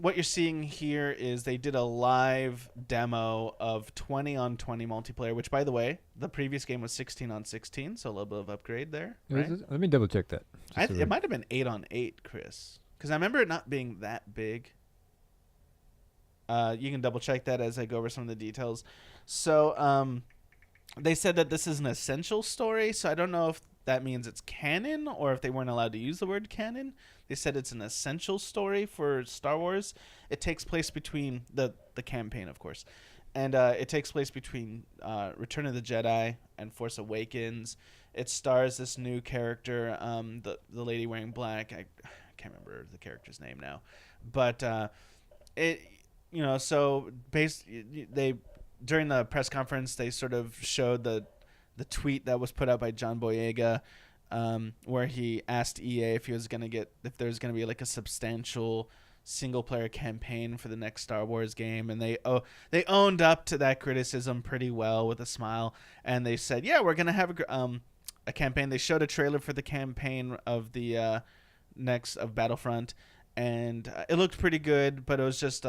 what you're seeing here is they did a live demo of 20 on 20 multiplayer, which, by the way, the previous game was 16 on 16, so a little bit of upgrade there, right? Let me double check that. It might have been 8 on 8, Chris, because I remember it not being that big. You can double check that as I go over some of the details. So they said that this is an essential story, so I don't know if that means it's canon or if they weren't allowed to use the word canon. They said it's an essential story for Star Wars. It takes place between the campaign, of course. And it takes place between Return of the Jedi and Force Awakens. It stars this new character, the lady wearing black. I can't remember the character's name now. But so they during the press conference, they sort of showed the tweet that was put out by John Boyega, where he asked EA if there's gonna be like a substantial single player campaign for the next Star Wars game, and they owned up to that criticism pretty well with a smile, and they said, yeah, we're gonna have a campaign. They showed a trailer for the campaign of the next of Battlefront, and it looked pretty good, but it was just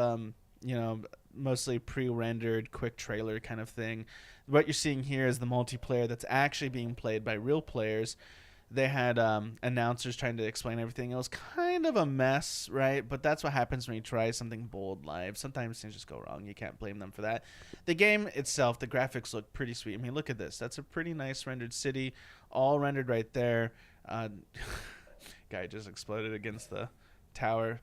mostly pre-rendered quick trailer kind of thing. What you're seeing here is the multiplayer that's actually being played by real players. They had announcers trying to explain everything. It was kind of a mess, right? But that's what happens when you try something bold live. Sometimes things just go wrong. You can't blame them for that. The game itself, the graphics look pretty sweet. I mean, look at this. That's a pretty nice rendered city, all rendered right there. Guy just exploded against the tower.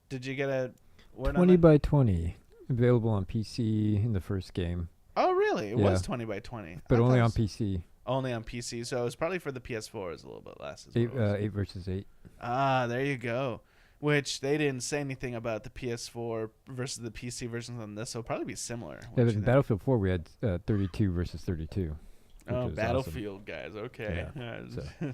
Did you get a word 20 by 20, available on PC in the first game. Oh, really? It was 20 by 20. But only on PC. Only on PC, so it was probably for the PS4. It was a little bit less. 8 versus 8. Ah, there you go. Which they didn't say anything about the PS4 versus the PC versions on this, so it'll probably be similar. Yeah, but in Battlefield 4, we had 32 versus 32. Oh, Battlefield, awesome. Guys. Okay. Yeah. So.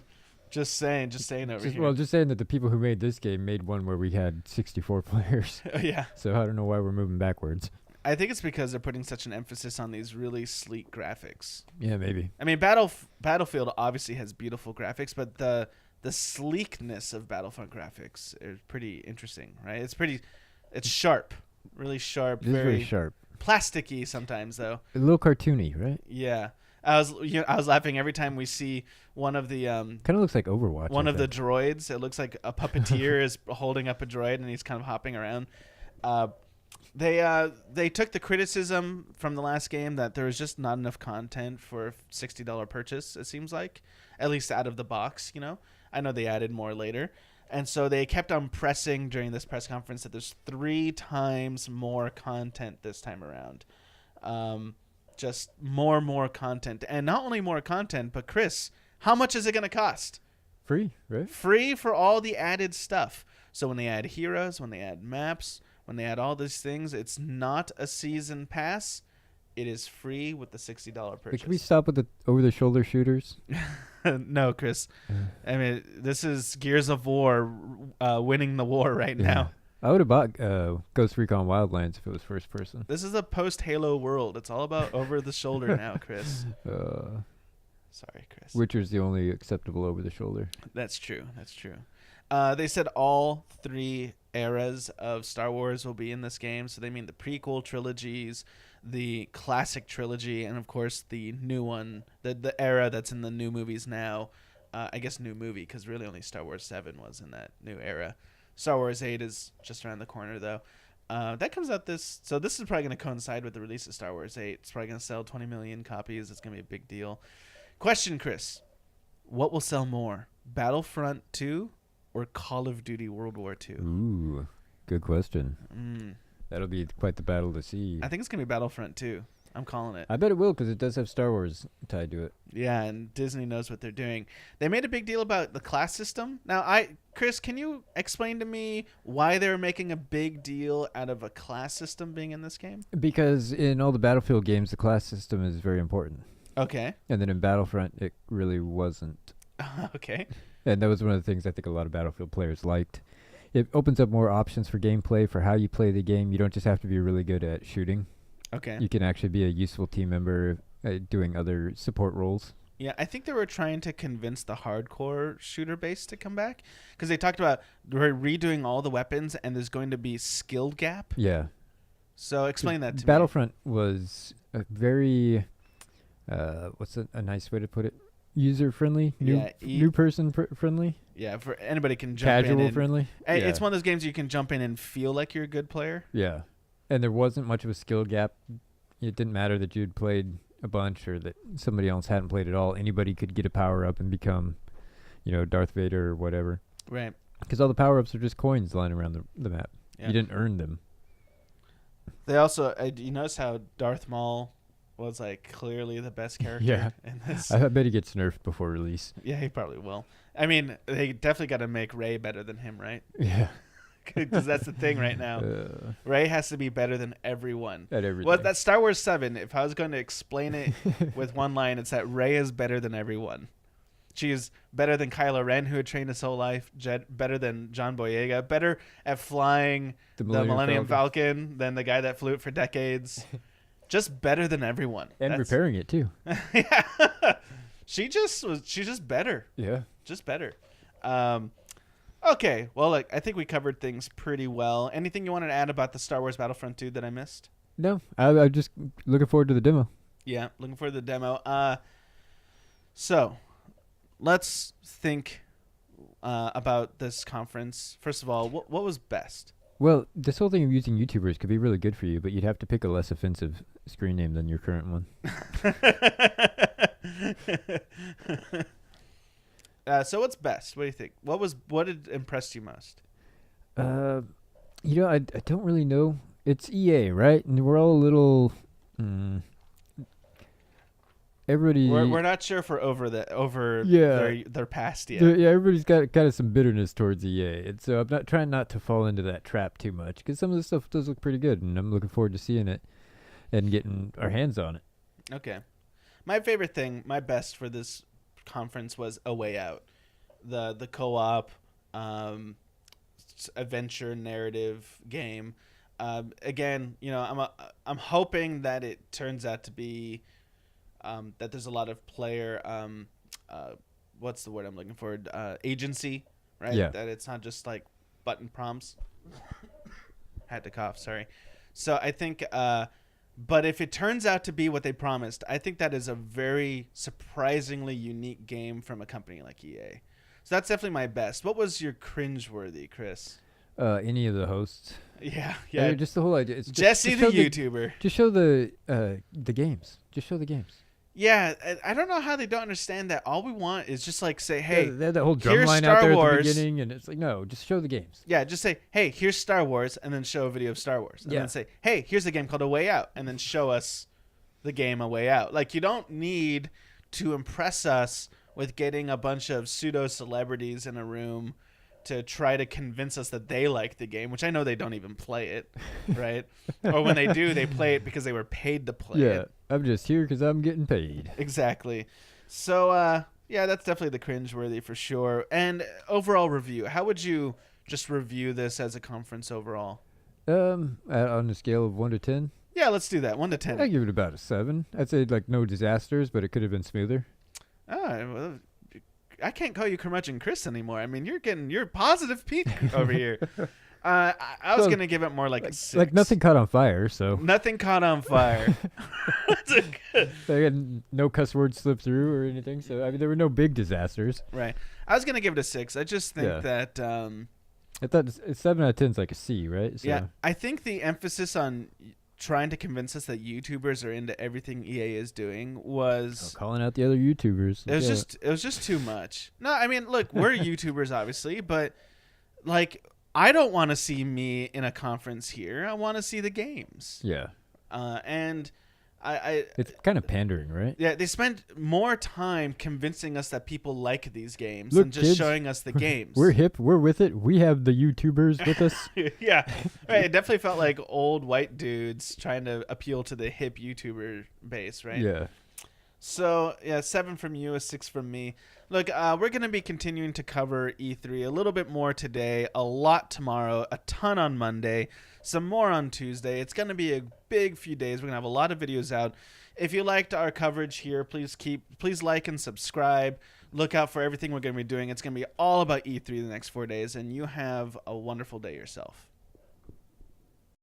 Just saying over here. Well, just saying that the people who made this game made one where we had 64 players. Yeah. So I don't know why we're moving backwards. I think it's because they're putting such an emphasis on these really sleek graphics. Yeah, maybe. I mean, Battlefield obviously has beautiful graphics, but the sleekness of Battlefront graphics is pretty interesting, right? It's sharp, really sharp. It is very sharp. Plasticky sometimes, though. A little cartoony, right? Yeah. I was laughing every time we see one of the kind of looks like Overwatch. One of the droids. It looks like a puppeteer is holding up a droid and he's kind of hopping around. They took the criticism from the last game that there was just not enough content for a $60 purchase. It seems like, at least out of the box. I know they added more later, and so they kept on pressing during this press conference that there's 3 times more content this time around. Just more content. And not only more content, but Chris, how much is it going to cost? Free, right? Free for all the added stuff. So when they add heroes, when they add maps, when they add all these things, it's not a season pass. It is free with the $60 purchase. But can we stop with the over-the-shoulder shooters? No, Chris. I mean, this is Gears of War winning the war right now. I would have bought Ghost Recon Wildlands if it was first person. This is a post-Halo world. It's all about over-the-shoulder now, Chris. Sorry, Chris. Witcher's the only acceptable over-the-shoulder. That's true. They said all 3 eras of Star Wars will be in this game. So they mean the prequel trilogies, the classic trilogy, and, of course, the new one, the era that's in the new movies now. I guess new movie, because really only Star Wars 7 was in that new era. Star Wars 8 is just around the corner, though. That comes out so this is probably going to coincide with the release of Star Wars 8. It's probably going to sell 20 million copies. It's going to be a big deal. Question, Chris. What will sell more, Battlefront 2 or Call of Duty World War 2? Ooh, good question. That'll be quite the battle to see. I think it's going to be Battlefront 2. I'm calling it. I bet it will, because it does have Star Wars tied to it. Yeah, and Disney knows what they're doing. They made a big deal about the class system. Now, Chris, can you explain to me why they're making a big deal out of a class system being in this game? Because in all the Battlefield games, the class system is very important. Okay. And then in Battlefront, it really wasn't. Okay. And that was one of the things I think a lot of Battlefield players liked. It opens up more options for gameplay, for how you play the game. You don't just have to be really good at shooting. Okay. You can actually be a useful team member doing other support roles. Yeah, I think they were trying to convince the hardcore shooter base to come back because they talked about we're redoing all the weapons and there's going to be skill gap. Yeah. So explain that to me. Battlefront was a very, what's a nice way to put it? User friendly, new person friendly. Yeah, for anybody can jump in. Casual friendly. It's one of those games you can jump in and feel like you're a good player. Yeah, and there wasn't much of a skill gap. It didn't matter that you'd played a bunch or that somebody else hadn't played at all. Anybody could get a power up and become, Darth Vader or whatever. Right. Because all the power ups are just coins lying around the map. Yeah. You didn't earn them. They also, you notice how Darth Maul was like clearly the best character in this. I bet he gets nerfed before release. Yeah, he probably will. I mean, they definitely got to make Rey better than him, right? Yeah. Because that's the thing right now. Rey has to be better than everyone. At everything. Well, that's Star Wars 7. If I was going to explain it with one line, it's that Rey is better than everyone. She is better than Kylo Ren, who had trained his whole life. Better than John Boyega. Better at flying the Millennium Falcon than the guy that flew it for decades. Just better than everyone. And repairing it, too. Yeah. She's just better. Yeah. Just better. Okay, well, I think we covered things pretty well. Anything you wanted to add about the Star Wars Battlefront 2 that I missed? No, I'm just looking forward to the demo. Yeah, looking forward to the demo. So, let's think about this conference. First of all, what was best? Well, this whole thing of using YouTubers could be really good for you, but you'd have to pick a less offensive screen name than your current one. So what's best? What do you think? What did impress you most? I don't really know. It's EA, right? And we're all a little. Everybody. We're not sure if we're over their past yet. Everybody's got kind of some bitterness towards EA, and so I'm trying not to fall into that trap too much because some of the stuff does look pretty good, and I'm looking forward to seeing it and getting our hands on it. Okay, my favorite thing, my best for this conference was A Way Out, the co-op adventure narrative game. Again, I'm hoping that it turns out to be that there's a lot of player what's the word I'm looking for, agency, right? Yeah. That it's not just like button prompts. Had to cough, sorry. So I think but if it turns out to be what they promised, I think that is a very surprisingly unique game from a company like EA. So that's definitely my best. What was your cringeworthy, Chris? Any of the hosts. Yeah. Just the whole idea. It's Jesse the YouTuber. Just show the games. Just show the games. Yeah, I don't know how they don't understand that. All we want is just like say, hey, they had that whole drum line out there at the beginning, and it's like, no, just show the games. Yeah, just say, hey, here's Star Wars, and then show a video of Star Wars. And then say, hey, here's a game called A Way Out, and then show us the game A Way Out. Like, you don't need to impress us with getting a bunch of pseudo-celebrities in a room to try to convince us that they like the game, which I know they don't even play it, right? Or when they do, they play it because they were paid to play it. Yeah, I'm just here because I'm getting paid. Exactly. So, that's definitely the cringeworthy for sure. And overall review, how would you just review this as a conference overall? On a scale of 1 to 10? Yeah, let's do that. 1 to 10. I'd give it about a 7. I'd say like no disasters, but it could have been smoother. Well, I can't call you Curmudgeon Chris anymore. I mean, you're positive Pete over here. I was going to give it more like a 6. Like nothing caught on fire, so. Nothing caught on fire. They had no cuss words slip through or anything, so I mean, there were no big disasters. Right. I was going to give it a 6. I just think that... I thought 7 out of 10 is like a C, right? So. Yeah, I think the emphasis on trying to convince us that YouTubers are into everything EA is doing was calling out the other YouTubers. It was just too much. No, I mean, look, we're YouTubers obviously, but like I don't want to see me in a conference here. I want to see the games. Yeah. And it's kind of pandering, right? Yeah, they spend more time convincing us that people like these games Look, than just kids, showing us the games. We're hip. We're with it. We have the YouTubers with us. Yeah. Right, it definitely felt like old white dudes trying to appeal to the hip YouTuber base, right? Yeah. So, yeah, 7 from you, a 6 from me. Look, we're going to be continuing to cover E3 a little bit more today, a lot tomorrow, a ton on Monday, some more on Tuesday. It's going to be a big few days. We're going to have a lot of videos out. If you liked our coverage here, please like and subscribe. Look out for everything we're going to be doing. It's going to be all about E3 the next 4 days, and you have a wonderful day yourself.